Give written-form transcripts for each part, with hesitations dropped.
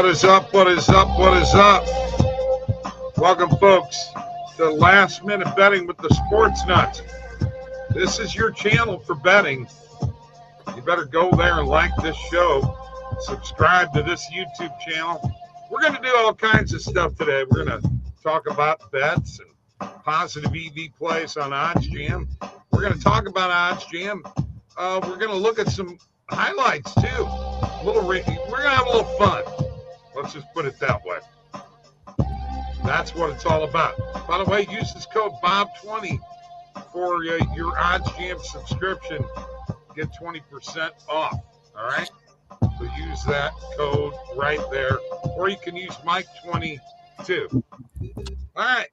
What is up? What is up? What is up? Welcome, folks, to Last Minute Betting with the Sports Nuts. This is your channel for betting. You better go there and like this show. Subscribe to this YouTube channel. We're going to do all kinds of stuff today. We're going to talk about bets and positive EV plays on OddsJam. We're going to talk about OddsJam. We're going to look at some highlights, too. We're going to have a little fun. Let's just put it that way. That's what it's all about. By the way, use this code BOB20 for your OddsJam subscription. Get 20% off, all right? So use that code right there. Or you can use Mike20 too. All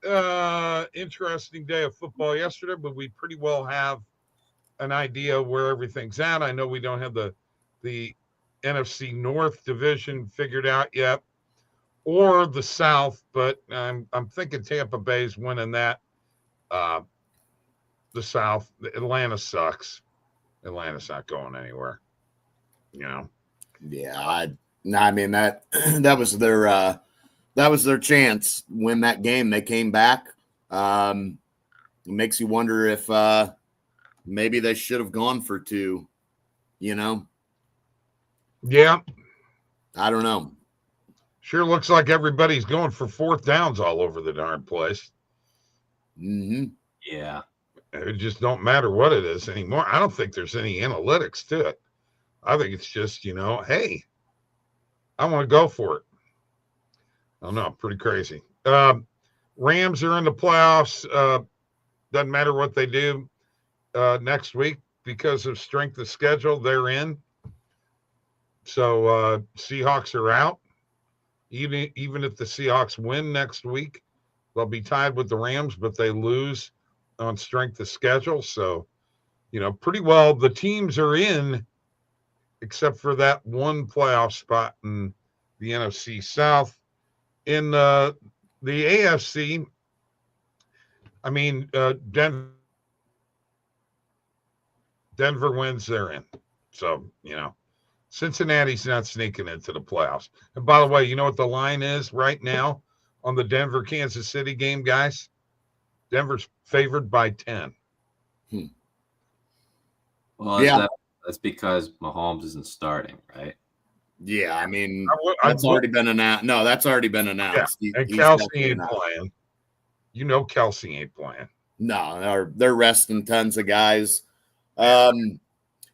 right. Interesting day of football yesterday, but we pretty well have an idea where everything's at. I know we don't have the NFC North division figured out yet, or the South, but I'm thinking Tampa Bay's winning that. The South, Atlanta sucks. Atlanta's not going anywhere. You know. Yeah, I mean that was their chance. Win that game, they came back. It makes you wonder if maybe they should have gone for two. You know. Yeah. I don't know. Sure looks like everybody's going for fourth downs all over the darn place. Mm-hmm. Yeah. It just don't matter what it is anymore. I don't think there's any analytics to it. I think it's just, hey, I want to go for it. I don't know. Pretty crazy. Rams are in the playoffs. Doesn't matter what they do next week because of strength of schedule. They're in. So Seahawks are out. Even if the Seahawks win next week, they'll be tied with the Rams, but they lose on strength of schedule. So, pretty well the teams are in, except for that one playoff spot in the NFC South. In the AFC, I mean, Denver wins, they're in. So, Cincinnati's not sneaking into the playoffs. And by the way, you know what the line is right now on the Denver-Kansas City game, guys? Denver's favored by 10. Well, yeah. That's because Mahomes isn't starting, right? Yeah, I mean, that's already been announced. No, that's already been announced. Yeah. And Kelsey ain't playing. Kelsey ain't playing. No, they're resting tons of guys.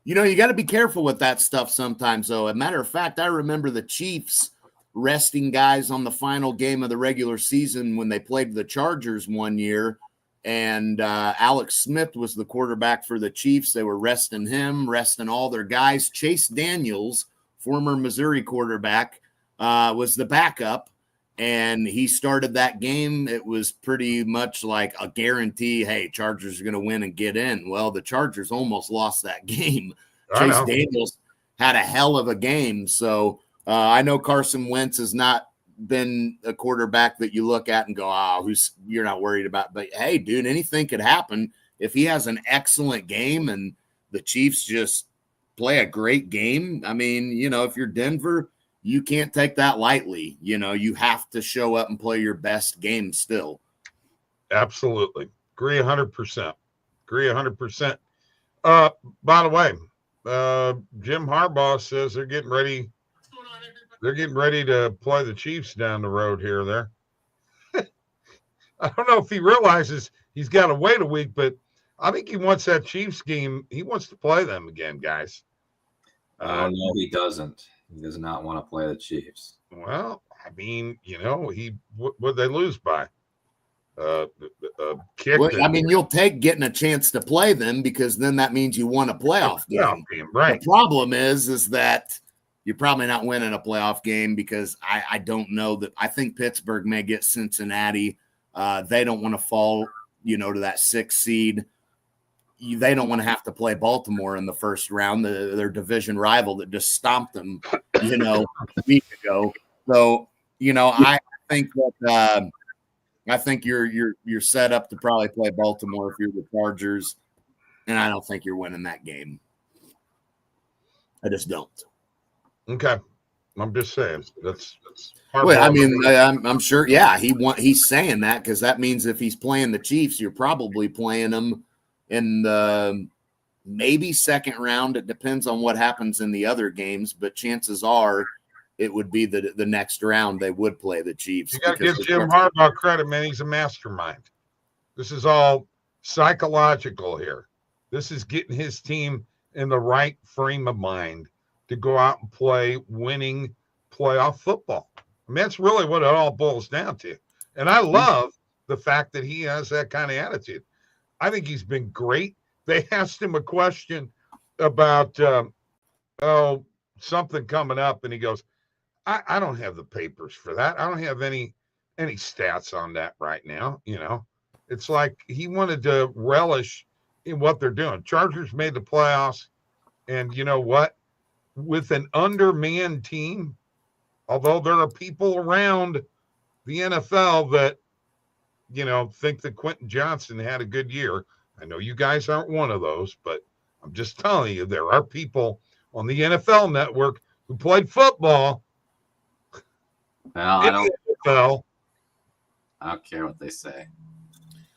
You got to be careful with that stuff sometimes, though. As a matter of fact, I remember the Chiefs resting guys on the final game of the regular season when they played the Chargers one year, and Alex Smith was the quarterback for the Chiefs. They were resting him, resting all their guys. Chase Daniels, former Missouri quarterback, was the backup, and he started that game. It was pretty much like a guarantee, hey, Chargers are going to win and get in. Well, the Chargers almost lost that game. Chase Daniels had a hell of a game. So I know Carson Wentz has not been a quarterback that you look at and go, you're not worried about. But, hey, dude, anything could happen. If he has an excellent game and the Chiefs just play a great game, I mean, if you're Denver, you can't take that lightly. You have to show up and play your best game still. Absolutely. Agree 100%. Agree 100%. By the way, Jim Harbaugh says they're getting ready. They're getting ready to play the Chiefs down the road here or there. I don't know if he realizes he's got to wait a week, but I think he wants that Chiefs game. He wants to play them again, guys. No, he doesn't. He does not want to play the Chiefs. Well, I mean, what they lose by? Kick. Well, I mean, you'll take getting a chance to play them because then that means you won a playoff game. Right. The problem is that you're probably not winning a playoff game because I don't know that. I think Pittsburgh may get Cincinnati. They don't want to fall, to that 6th seed. They don't want to have to play Baltimore in the first round, their division rival that just stomped them, a week ago. So, I think that I think you're set up to probably play Baltimore if you're the Chargers, and I don't think you're winning that game. I just don't. Okay. I'm just saying. That's well, I mean, I'm sure. Yeah, he's saying that because that means if he's playing the Chiefs, you're probably playing them in the maybe second round. It depends on what happens in the other games, but chances are it would be the next round they would play the Chiefs. You got to give Jim Harbaugh credit, man. He's a mastermind. This is all psychological here. This is getting his team in the right frame of mind to go out and play winning playoff football. I mean, that's really what it all boils down to. And I love the fact that he has that kind of attitude. I think he's been great. They asked him a question about, something coming up, and he goes, I don't have the papers for that. I don't have any stats on that right now. You know, it's like he wanted to relish in what they're doing. Chargers made the playoffs, and you know what? With an undermanned team, although there are people around the NFL that, you know, think that Quentin Johnson had a good year. I know you guys aren't one of those, but I'm just telling you, there are people on the NFL network who played football. Well, I don't care what they say.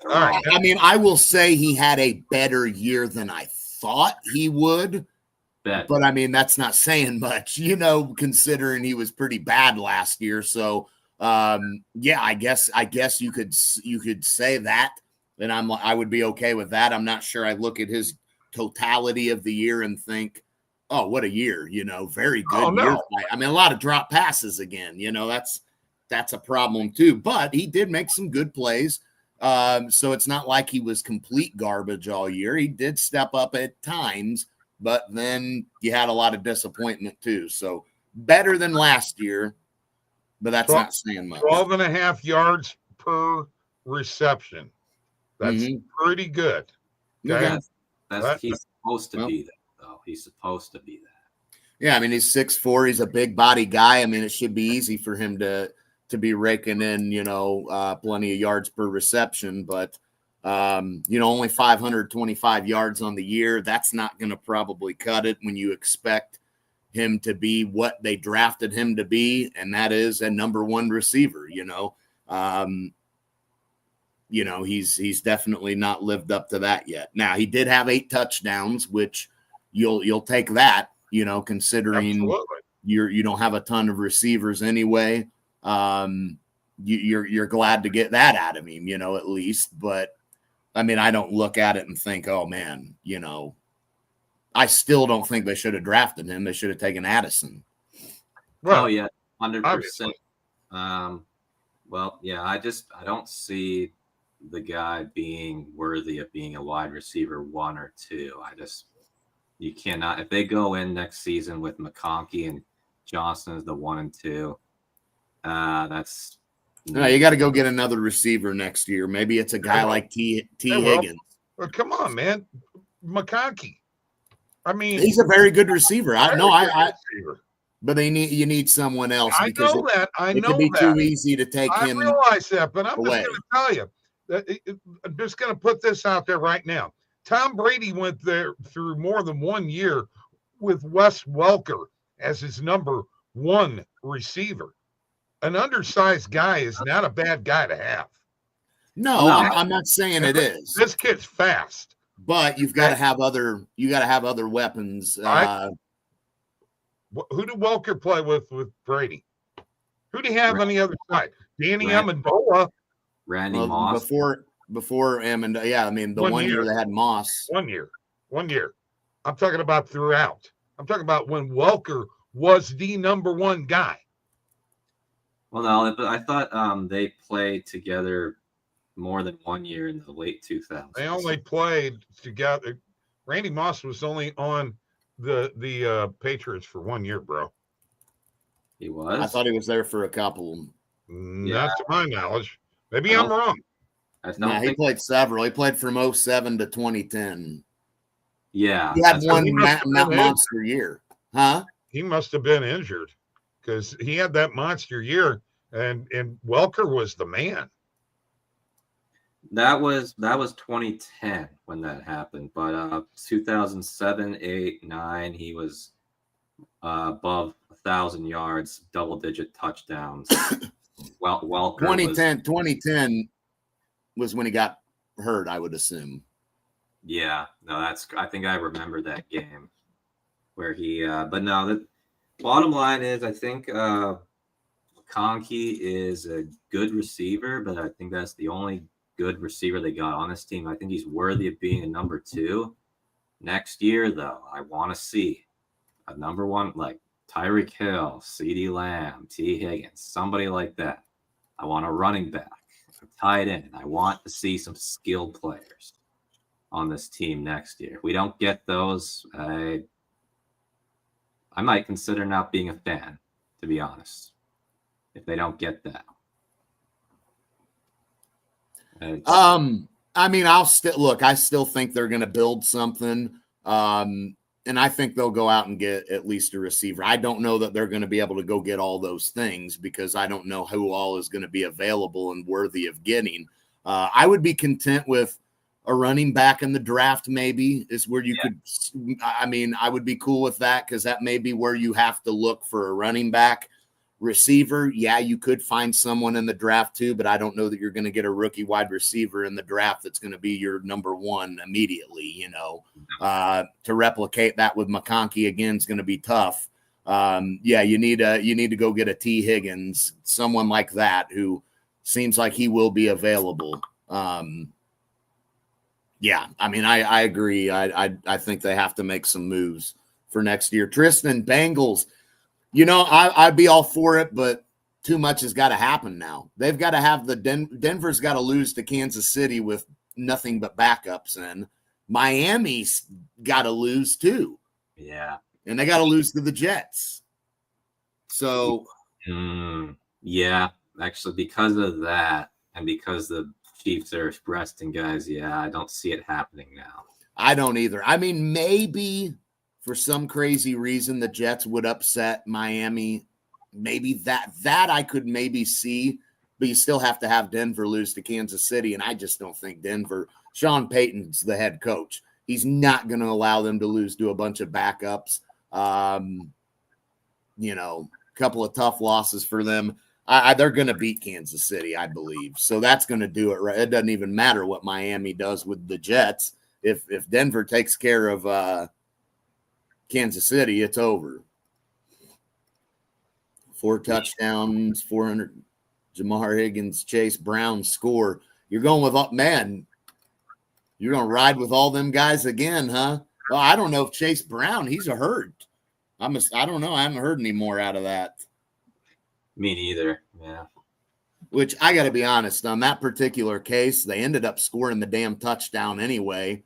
All right. I mean, I will say he had a better year than I thought he would. But I mean, that's not saying much, you know, considering he was pretty bad last year. So, yeah, I guess you could say that, and I would be okay with that. I'm not sure. I look at his totality of the year and think, oh, what a year, you know, very good year. I mean, a lot of drop passes again, you know, that's a problem too. But he did make some good plays. So it's not like he was complete garbage all year. He did step up at times. But then you had a lot of disappointment too. So better than last year, but that's not saying much. 12.5 yards per reception. That's pretty good. Okay? Yeah, he's supposed to be that, though. He's supposed to be that. Yeah, I mean, he's 6'4". He's a big body guy. I mean, it should be easy for him to be raking in, you know, plenty of yards per reception. But you know, only 525 yards on the year. That's not going to probably cut it when you expect him to be what they drafted him to be, and that is a number one receiver. You know, he's definitely not lived up to that yet. Now, he did have 8 touchdowns, which you'll take that. You know, considering you don't have a ton of receivers anyway. You're glad to get that out of him, you know, at least, but. I mean, I don't look at it and think, oh, man, you know, I still don't think they should have drafted him. They should have taken Addison. Well, yeah, 100%. Well, yeah, I don't see the guy being worthy of being a wide receiver 1 or 2. You cannot. If they go in next season with McConkey and Johnson as the 1 and 2, that's. No, you got to go get another receiver next year. Maybe it's a guy like T. Higgins. Well, come on, man, McConkey. I mean, he's a very good receiver. But you need someone else. I know that. It could be too easy to take him. I realize that, but I'm away. just going to tell you. I'm just going to put this out there right now. Tom Brady went there through more than 1 year with Wes Welker as his number 1 receiver. An undersized guy is not a bad guy to have. No, I'm not saying it is. This kid's fast, but you've got to have other. You got to have other weapons. Who did Welker play with Brady? Who do you have on the other side? Danny Amendola, Randy Moss. Before Amendola, yeah. I mean, the 1 year they had Moss. 1 year. I'm talking about throughout. I'm talking about when Welker was the number 1 guy. Well, no, but I thought they played together more than 1 year in the late 2000s. They only played together. Randy Moss was only on the Patriots for 1 year, bro. He was? I thought he was there for a couple. Not to my knowledge. Maybe I'm wrong. He played several. He played from 2007 to 2010. Yeah. He had one monster year. Huh? He must have been injured. Because he had that monster year, and Welker was the man. That was 2010 when that happened, but 2007, 8, 9, he was above 1,000 yards, double-digit touchdowns. Well, Welker 2010 was when he got hurt, I would assume. Yeah, no, I think I remember that game where he. But no, the bottom line is, I think McConkey is a good receiver, but I think that's the only good receiver they got on this team. I think he's worthy of being a number 2. Next year, though, I want to see a number 1 like Tyreek Hill, CeeDee Lamb, T. Higgins, somebody like that. I want a running back, a tight end. I want to see some skilled players on this team next year. If we don't get those, I might consider not being a fan, to be honest, if they don't get that. I mean, I still think they're going to build something. And I think they'll go out and get at least a receiver. I don't know that they're going to be able to go get all those things because I don't know who all is going to be available and worthy of getting. I would be content with a running back in the draft, maybe, is where you could. I mean, I would be cool with that because that may be where you have to look for a running back. Receiver, yeah, you could find someone in the draft too, but I don't know that you're going to get a rookie wide receiver in the draft that's going to be your number 1 immediately. To replicate that with McConkey again is going to be tough. You need to go get a T. Higgins, someone like that who seems like he will be available. I mean, I agree. I think they have to make some moves for next year. Tristan, Bengals. I'd be all for it, but too much has got to happen now. They've got to have Denver's got to lose to Kansas City with nothing but backups in. Miami's got to lose too. Yeah. And they got to lose to the Jets. So. Yeah, actually, because of that and because the Chiefs are resting guys, I don't see it happening now. I don't either. I mean, maybe for some crazy reason, the Jets would upset Miami. Maybe that I could maybe see, but you still have to have Denver lose to Kansas City, and I just don't think Denver. Sean Payton's the head coach. He's not going to allow them to lose to a bunch of backups. A couple of tough losses for them. They're going to beat Kansas City, I believe. So that's going to do it right. It doesn't even matter what Miami does with the Jets. If Denver takes care of Kansas City, it's over. 4 touchdowns, 400. Jamar Higgins, Chase Brown score. You're going with you're going to ride with all them guys again, huh? Well, I don't know if Chase Brown, he's a hurt. I don't know. I haven't heard any more out of that. Me neither. Yeah. Which I got to be honest, on that particular case, they ended up scoring the damn touchdown anyway.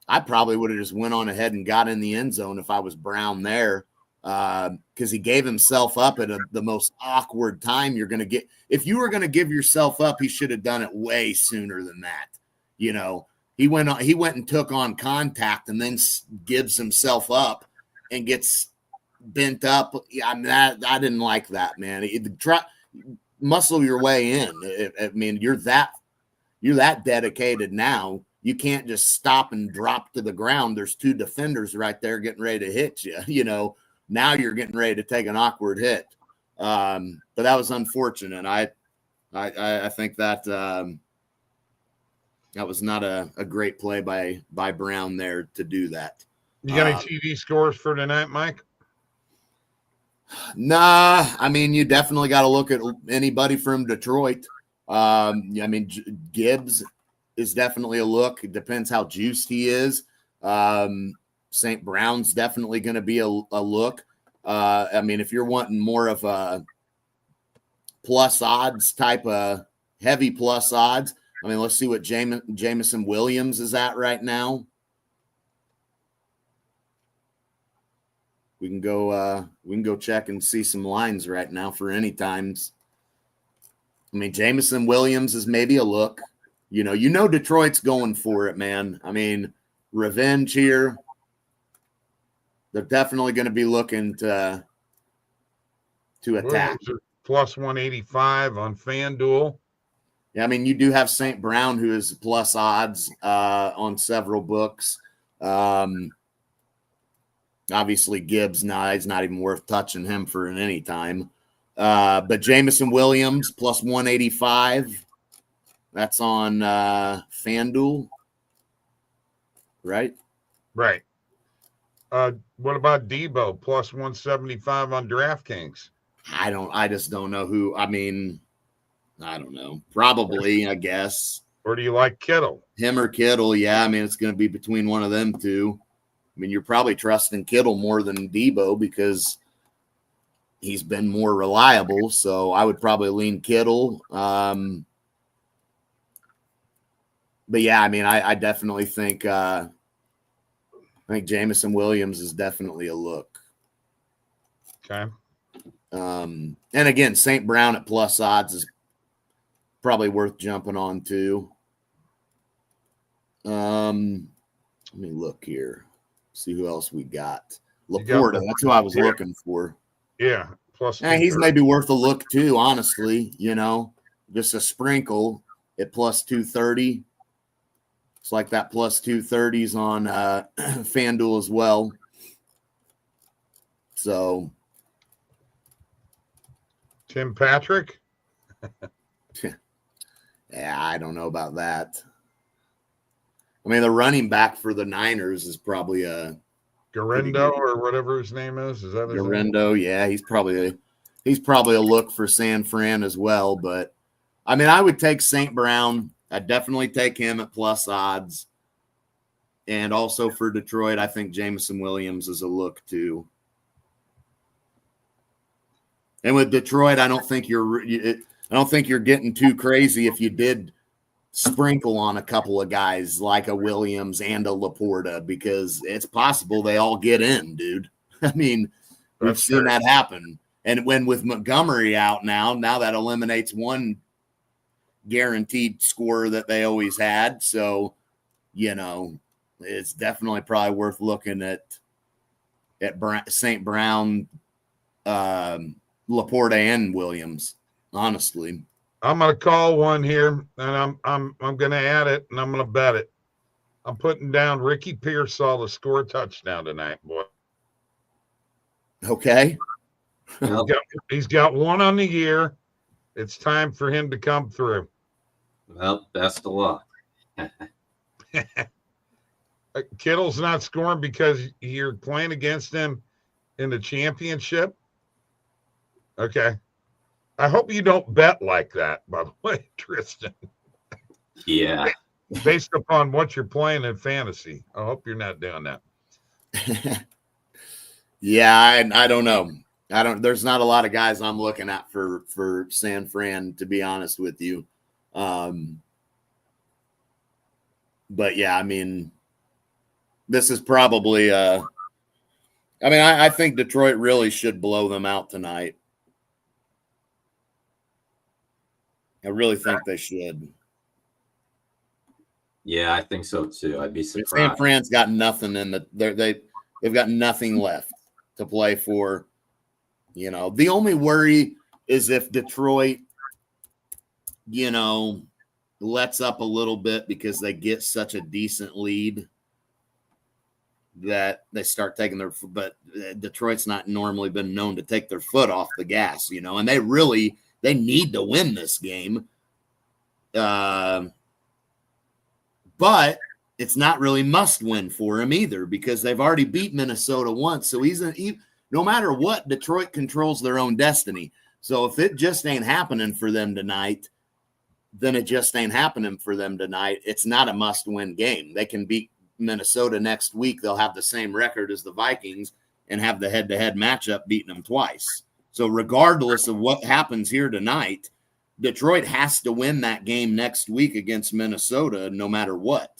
I probably would have just went on ahead and got in the end zone if I was Brown there, because he gave himself up at the most awkward time you're going to get. If you were going to give yourself up, he should have done it way sooner than that. He went and took on contact and then gives himself up and gets bent up. I mean, I didn't like that, man. Muscle your way in. I mean, you're that dedicated now. You can't just stop and drop to the ground. There's 2 defenders right there getting ready to hit you. Now you're getting ready to take an awkward hit. But that was unfortunate. I think that that was not a great play by Brown there to do that. You got any TV scores for tonight, Mike? Nah, I mean, you definitely got to look at anybody from Detroit. I mean, Gibbs is definitely a look. It depends how juiced he is. St. Brown's definitely going to be a look. I mean, if you're wanting more of a plus odds type of heavy plus odds, I mean, let's see what Jameson Williams is at right now. We can go check and see some lines right now for any times. I mean, Jameson Williams is maybe a look. Detroit's going for it, man. I mean, revenge here. They're definitely going to be looking to attack. Plus 185 on FanDuel. Yeah, I mean, you do have St. Brown, who is plus odds on several books. Obviously, Gibbs, he's not even worth touching him for an any time. But Jameson Williams plus 185. That's on FanDuel, right? Right. What about Debo plus 175 on DraftKings? I just don't know who. I mean, I don't know. Probably, I guess. Or do you like Kittle? Him or Kittle, yeah. I mean, it's going to be between one of them two. I mean, you're probably trusting Kittle more than Debo because he's been more reliable. So I would probably lean Kittle. But yeah, I mean, I definitely think Jameson Williams is definitely a look. Okay. And again, St. Brown at plus odds is probably worth jumping on too. Let me look here. See who else we got. Laporta, that's who I was looking for. Yeah, plus. He's maybe worth a look too, honestly. Just a sprinkle at plus 230. It's like that plus 230s on FanDuel as well. So, Tim Patrick? Yeah, I don't know about that. I mean, the running back for the Niners is probably a Garendo or whatever his name is. Is that his Garendo? name? Yeah, he's probably a look for San Fran as well. But I mean, I would take St. Brown. I'd definitely take him at plus odds. And also for Detroit, I think Jameson Williams is a look too. And with Detroit, I don't think you're getting too crazy if you did sprinkle on a couple of guys like a Williams and a Laporta, because it's possible they all get in, dude. I mean, we've seen that happen. And when with Montgomery out now that eliminates one guaranteed scorer that they always had. So, it's definitely probably worth looking at St. Brown, Laporta, and Williams, honestly. I'm going to call one here, and I'm going to add it, and I'm going to bet it. I'm putting down Ricky Pearsall to score a touchdown tonight, boy. Okay. He's got one on the year. It's time for him to come through. Well, best of luck. Kittle's not scoring because you're playing against him in the championship. Okay. I hope you don't bet like that, by the way, Tristan. Yeah. Based upon what you're playing in fantasy. I hope you're not doing that. Yeah, I don't know. There's not a lot of guys I'm looking at for San Fran, to be honest with you. But yeah, I mean, this is probably I think Detroit really should blow them out tonight. I really think they should. Yeah, I think so too. I'd be surprised. San Fran's got nothing they've got nothing left to play for. The only worry is if Detroit, lets up a little bit because they get such a decent lead that they start taking but Detroit's not normally been known to take their foot off the gas, and they need to win this game. But it's not really must win for him either, because they've already beat Minnesota once. So no matter what, Detroit controls their own destiny. So if it just ain't happening for them tonight, then it just ain't happening for them tonight. It's not a must-win game. They can beat Minnesota next week. They'll have the same record as the Vikings and have the head-to-head matchup beating them twice. So regardless of what happens here tonight, Detroit has to win that game next week against Minnesota no matter what.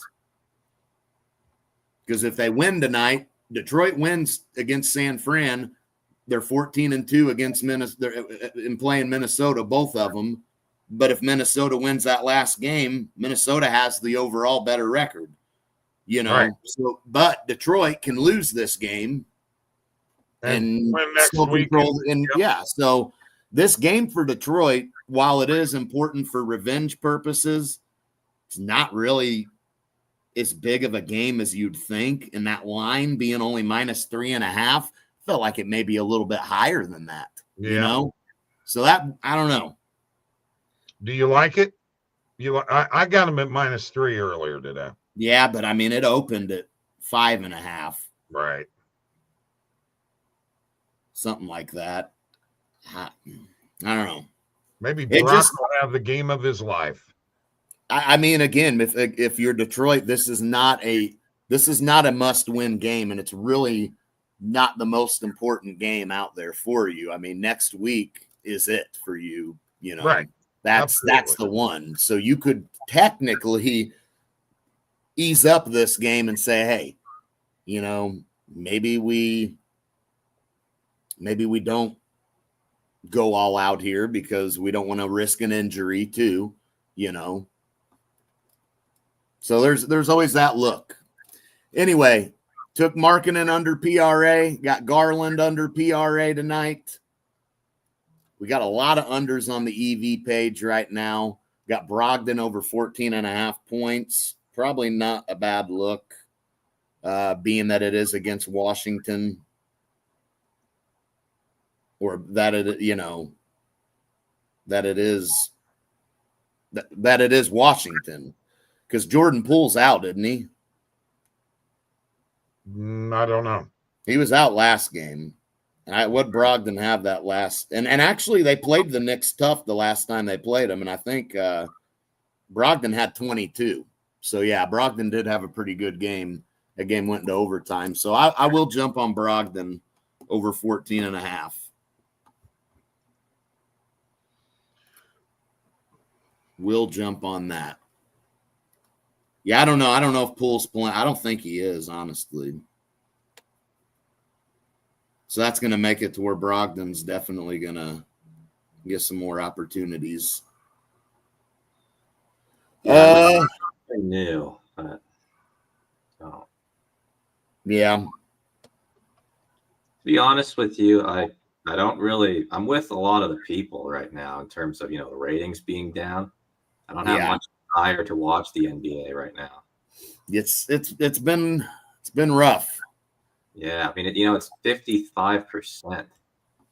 Because if they win tonight, Detroit wins against San Fran. They're 14-2 against Minnesota in playing Minnesota, both of them. But if Minnesota wins that last game, Minnesota has the overall better record. Right. So, but Detroit can lose this game and still control. So this game for Detroit, while it is important for revenge purposes, it's not really as big of a game as you'd think, and that line being only -3.5 felt like it may be a little bit higher than that. Yeah. You know, so that I don't know. Do you like it? I got him at -3 earlier today. Yeah, but I mean, it opened at 5.5. Right. Something like that. I don't know. Maybe Brock will have the game of his life. I mean, again, if you're Detroit, this is not a must-win game, and it's really not the most important game out there for you. I mean, next week is it for you. You know, right? That's the one. So you could technically ease up this game and say, hey, you know, maybe we don't go all out here because we don't want to risk an injury too, you know. So there's always that look. Anyway, took Markkanen under PRA, got Garland under PRA tonight. We got a lot of unders on the EV page right now. Got Brogdon over 14.5 points. Probably not a bad look, being that it is against Washington. Or that it, you know, that it is Washington, because Jordan Poole's out, didn't he? I don't know. He was out last game, and what Brogdon have that last? And actually, they played the Knicks tough the last time they played them, and I think Brogdon had 22. So yeah, Brogdon did have a pretty good game. That game went into overtime, so I will jump on Brogdon over 14.5. We'll jump on that. Yeah, I don't know. I don't know if Poole's playing. I don't think he is, honestly. So that's going to make it to where Brogdon's definitely going to get some more opportunities. I knew, but yeah. To be honest with you, I don't really. I'm with a lot of the people right now in terms of, you know, the ratings being down. I don't have much desire to watch the NBA right now. It's been rough. Yeah, I mean, you know, it's 55%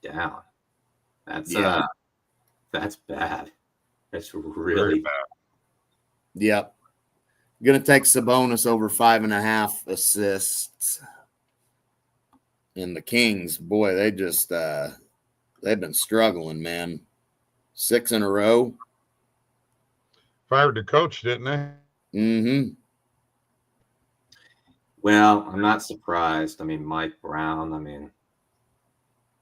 down. That's bad. That's really bad. Yep. Gonna take Sabonis over 5.5 assists. And the Kings, boy, they just they've been struggling, man. 6 in a row. Fired the coach, didn't they? Mm-hmm. Well, I'm not surprised. I mean, Mike Brown, I mean,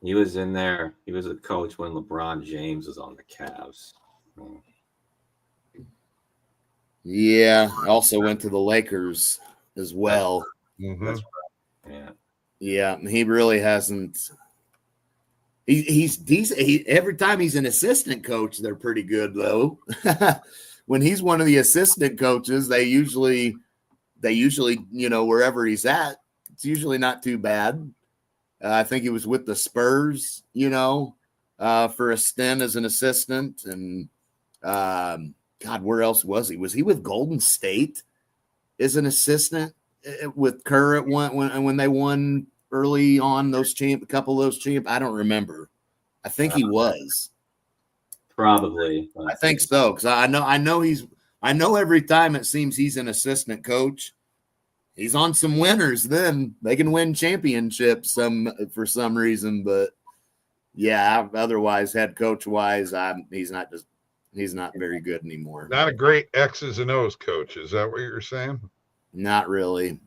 he was in there. He was a coach when LeBron James was on the Cavs. Yeah, also went to the Lakers as well. Mm-hmm. That's right. Yeah. Yeah, he really hasn't. He's decent. Every time he's an assistant coach, they're pretty good, though. When he's one of the assistant coaches, they usually, you know, wherever he's at, it's usually not too bad. I think he was with the Spurs, you know, for a stint as an assistant. And God, where else was he? Was he with Golden State as an assistant with Kerr at one when they won early on a couple of those champ? I don't remember. I think he was. Probably. I think so, because I know every time it seems he's an assistant coach, he's on some winners. Then they can win championships for some reason. But yeah, otherwise, head coach wise, he's not very good anymore. Not a great X's and O's coach. Is that what you're saying? Not really.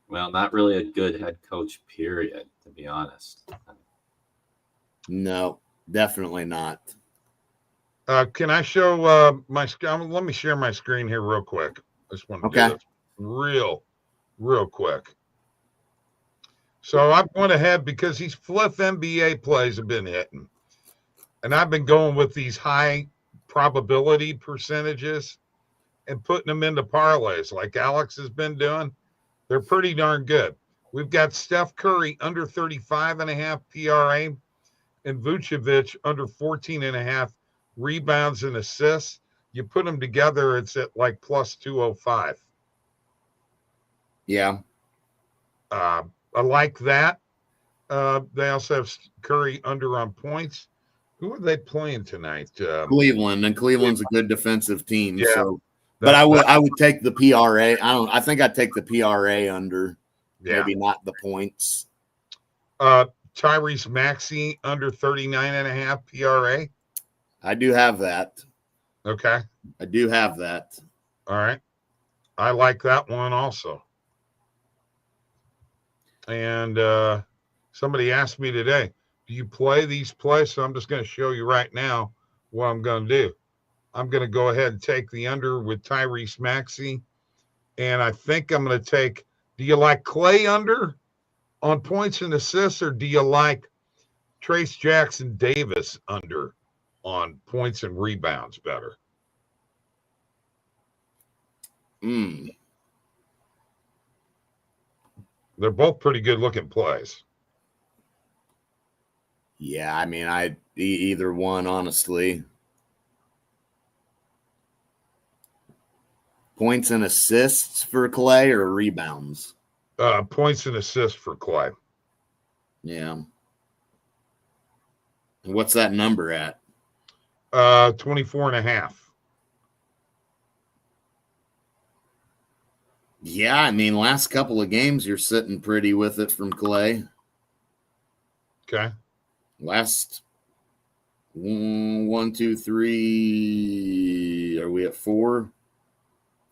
Well, not really a good head coach, period, to be honest. No, definitely not. Can I show my screen? Let me share my screen here real quick. I just want to do this real quick. So I went ahead because these fluff NBA plays have been hitting. And I've been going with these high probability percentages and putting them into parlays like Alex has been doing. They're pretty darn good. We've got Steph Curry under 35.5 PRA and Vucevic under 14.5 rebounds and assists. You put them together, it's at like plus 205. Yeah. I like that. They also have Curry under on points. Who are they playing tonight? Cleveland, and Cleveland's a good defensive team. Yeah, So, but I would take the PRA. I think I'd take the PRA under, maybe not the points. Tyrese Maxey under 39.5 PRA. I do have that. Okay. I do have that. All right. I like that one also. And somebody asked me today, do you play these plays? So I'm just going to show you right now what I'm going to do. I'm going to go ahead and take the under with Tyrese Maxey. And I think I'm going to take, do you like Clay under on points and assists, or do you like Trace Jackson Davis under on points and rebounds better? They're both pretty good looking plays. Yeah, I mean, I'd either one, honestly. Points and assists for Clay or rebounds? Points and assists for Clay. Yeah. And what's that number at? 24.5. Yeah, I mean, last couple of games, you're sitting pretty with it from Clay. Okay. Last 1, 2, 3. Are we at 4?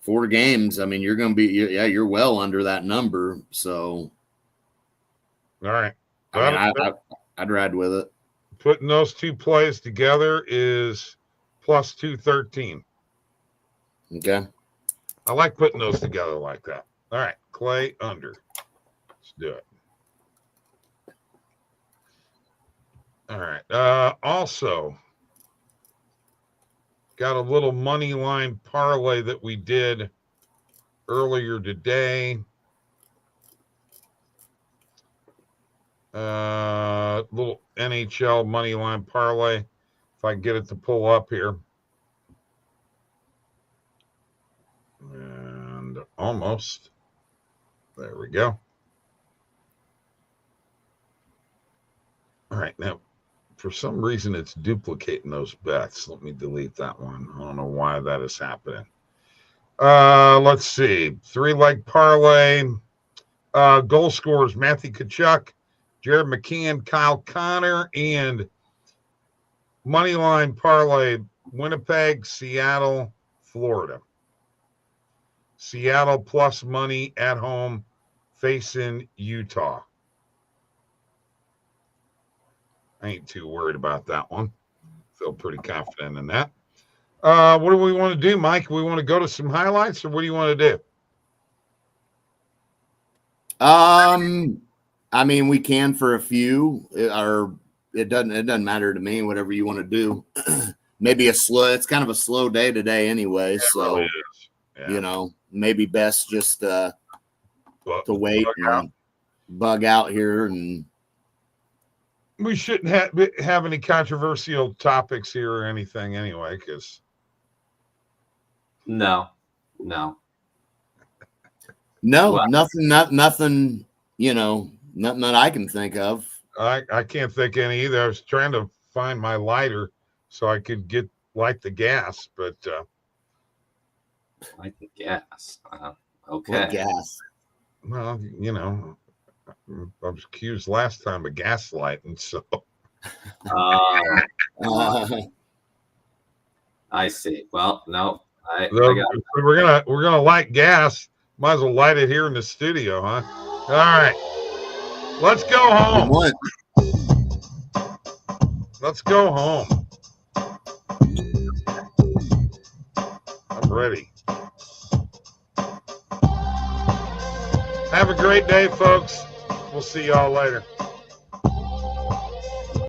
4 games. I mean, you're going to be, you're well under that number. So, all right. I'd ride with it. Putting those two plays together is plus 213. Okay. I like putting those together like that. All right. Clay under. Let's do it. All right. Also, got a little money line parlay that we did earlier today. Little NHL money line parlay. If I can get it to pull up here. And almost. There we go. All right. Now, for some reason, it's duplicating those bets. Let me delete that one. I don't know why that is happening. Let's see. 3-leg parlay. Goal scorers, Matthew Tkachuk, Jared McCann, Kyle Connor, and moneyline parlay, Winnipeg, Seattle, Florida. Seattle plus money at home facing Utah. I ain't too worried about that one. Feel pretty confident in that. What do we want to do, Mike? We want to go to some highlights, or what do you want to do? I mean, we can for a few, it doesn't matter to me, whatever you want to do. Maybe it's kind of a slow day today anyway. Yeah, so, really is. Yeah. You know, maybe best just to wait and out. Bug out here. And we shouldn't have any controversial topics here or anything anyway, because No, well, nothing, you know, nothing that I can think of. I can't think any either. I was trying to find my lighter so I could light the gas, but light the gas. Okay. What gas? Well, you know, I was accused last time of gaslighting, so I see. Well, no, we're gonna light gas. Might as well light it here in the studio, huh? All right, let's go home. Let's go home. I'm ready. Have a great day, folks. We'll see y'all later.